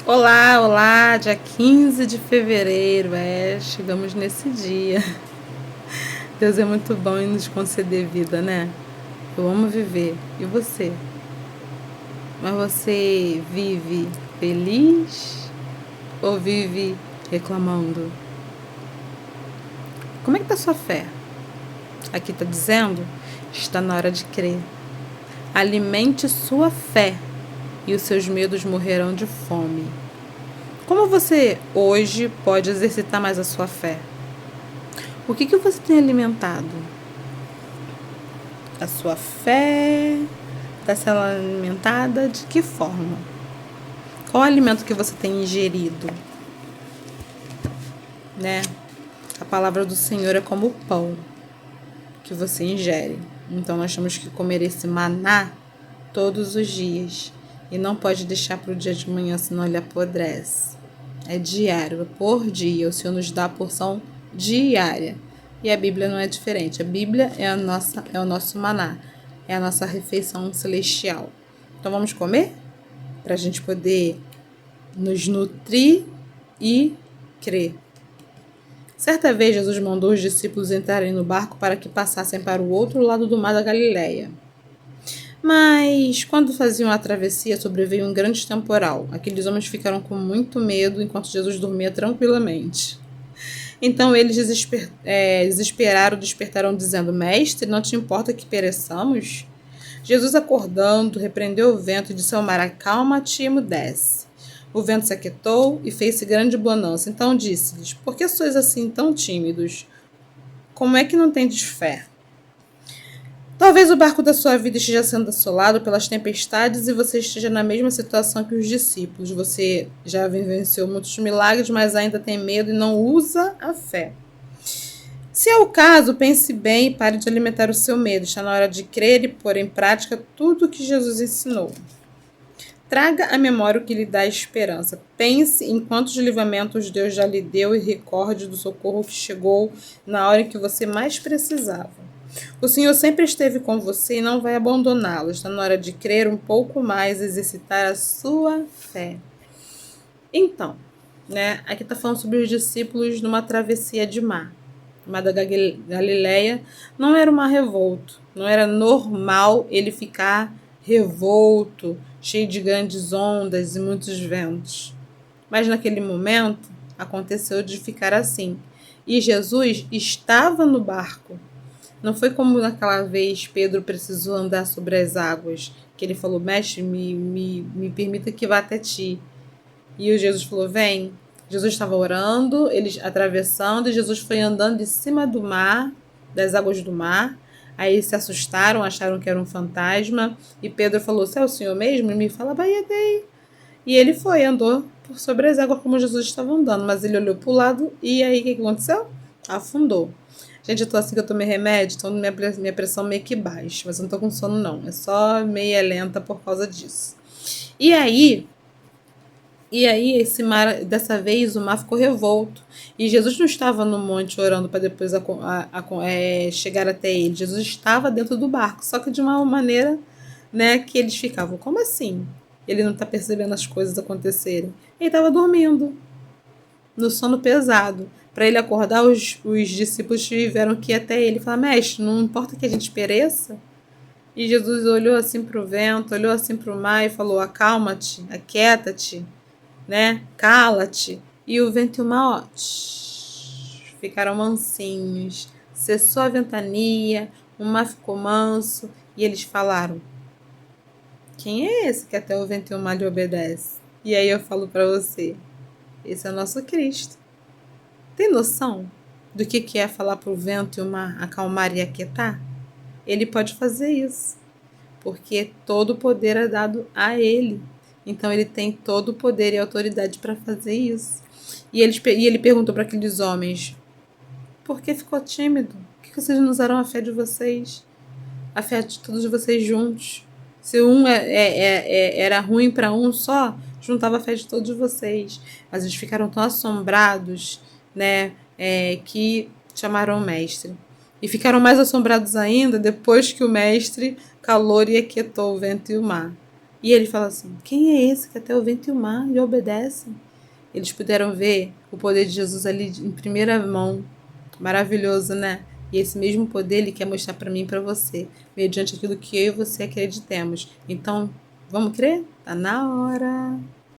Olá, olá, dia 15 de fevereiro, chegamos nesse dia. Deus é muito bom em nos conceder vida, né? Eu amo viver. E você? Mas você vive feliz ou vive reclamando? Como é que tá a sua fé? Aqui tá dizendo, está na hora de crer. Alimente sua fé e os seus medos morrerão de fome. Como você hoje pode exercitar mais a sua fé? O que você tem alimentado? A sua fé está sendo alimentada de que forma? Qual o alimento que você tem ingerido? Né? A palavra do Senhor é como o pão que você ingere. Então nós temos que comer esse maná todos os dias. E não pode deixar para o dia de manhã, senão ele apodrece. É diário, é por dia. O Senhor nos dá a porção diária. E a Bíblia não é diferente. A Bíblia é o nosso maná. É a nossa refeição celestial. Então vamos comer? Para a gente poder nos nutrir e crer. Certa vez Jesus mandou os discípulos entrarem no barco para que passassem para o outro lado do mar da Galileia. Mas, quando faziam a travessia, sobreveio um grande temporal. Aqueles homens ficaram com muito medo enquanto Jesus dormia tranquilamente. Então eles desesperaram, despertaram, dizendo: Mestre, não te importa que pereçamos? Jesus, acordando, repreendeu o vento e disse ao mar: Acalma-te e emudece. O vento se aquietou e fez-se grande bonança. Então disse-lhes: Por que sois assim tão tímidos? Como é que não tendes fé? Talvez o barco da sua vida esteja sendo assolado pelas tempestades e você esteja na mesma situação que os discípulos. Você já vivenciou muitos milagres, mas ainda tem medo e não usa a fé. Se é o caso, pense bem e pare de alimentar o seu medo. Está na hora de crer e pôr em prática tudo o que Jesus ensinou. Traga à memória o que lhe dá esperança. Pense em quantos livramentos Deus já lhe deu e recorde do socorro que chegou na hora em que você mais precisava. O Senhor sempre esteve com você e não vai abandoná-lo. Está na hora de crer um pouco mais, exercitar a sua fé. Então, aqui está falando sobre os discípulos numa travessia de mar. O mar da Galileia não era um mar revolto. Não era normal ele ficar revolto, cheio de grandes ondas e muitos ventos. Mas naquele momento aconteceu de ficar assim. E Jesus estava no barco. Não foi como naquela vez Pedro precisou andar sobre as águas, que ele falou: Mestre, me permita que vá até ti. E o Jesus falou: Vem. Jesus estava orando, eles atravessando, e Jesus foi andando em cima do mar, das águas do mar. Aí eles se assustaram, acharam que era um fantasma. E Pedro falou: Se é o Senhor mesmo, me fala, Baiadei. E ele foi, andou por sobre as águas como Jesus estava andando. Mas ele olhou para o lado e aí o que aconteceu? Afundou. Gente, eu tô assim que eu tomei remédio, então minha pressão meio que baixa. Mas eu não tô com sono, não. É só meia lenta por causa disso. E aí esse mar, dessa vez, o mar ficou revolto. E Jesus não estava no monte orando para depois chegar até ele. Jesus estava dentro do barco, só que de uma maneira, que eles ficavam: como assim? Ele não está percebendo as coisas acontecerem. Ele estava dormindo, no sono pesado. Para ele acordar, os discípulos tiveram que ir até ele e falar: Mestre, não importa que a gente pereça? E Jesus olhou assim para o vento, olhou assim para o mar e falou: Acalma-te, aquieta-te, cala-te. E o vento e o mar, ficaram mansinhos. Cessou a ventania, o mar ficou manso e eles falaram: Quem é esse que até o vento e o mar lhe obedece? E aí eu falo para você: esse é o nosso Cristo. Tem noção do que é falar para o vento e o mar acalmar e aquietar? Ele pode fazer isso, porque todo o poder é dado a ele. Então ele tem todo o poder e autoridade para fazer isso. E ele perguntou para aqueles homens: por que ficou tímido? Por que vocês não usaram a fé de vocês? A fé de todos vocês juntos. Se um era ruim para um só, juntava a fé de todos vocês. Mas eles ficaram tão assombrados, que chamaram o mestre. E ficaram mais assombrados ainda depois que o mestre calou e aquietou o vento e o mar. E ele fala assim: quem é esse que até o vento e o mar lhe obedecem? Eles puderam ver o poder de Jesus ali em primeira mão. Maravilhoso, né? E esse mesmo poder ele quer mostrar para mim e para você, mediante aquilo que eu e você acreditemos. Então, vamos crer? Tá na hora.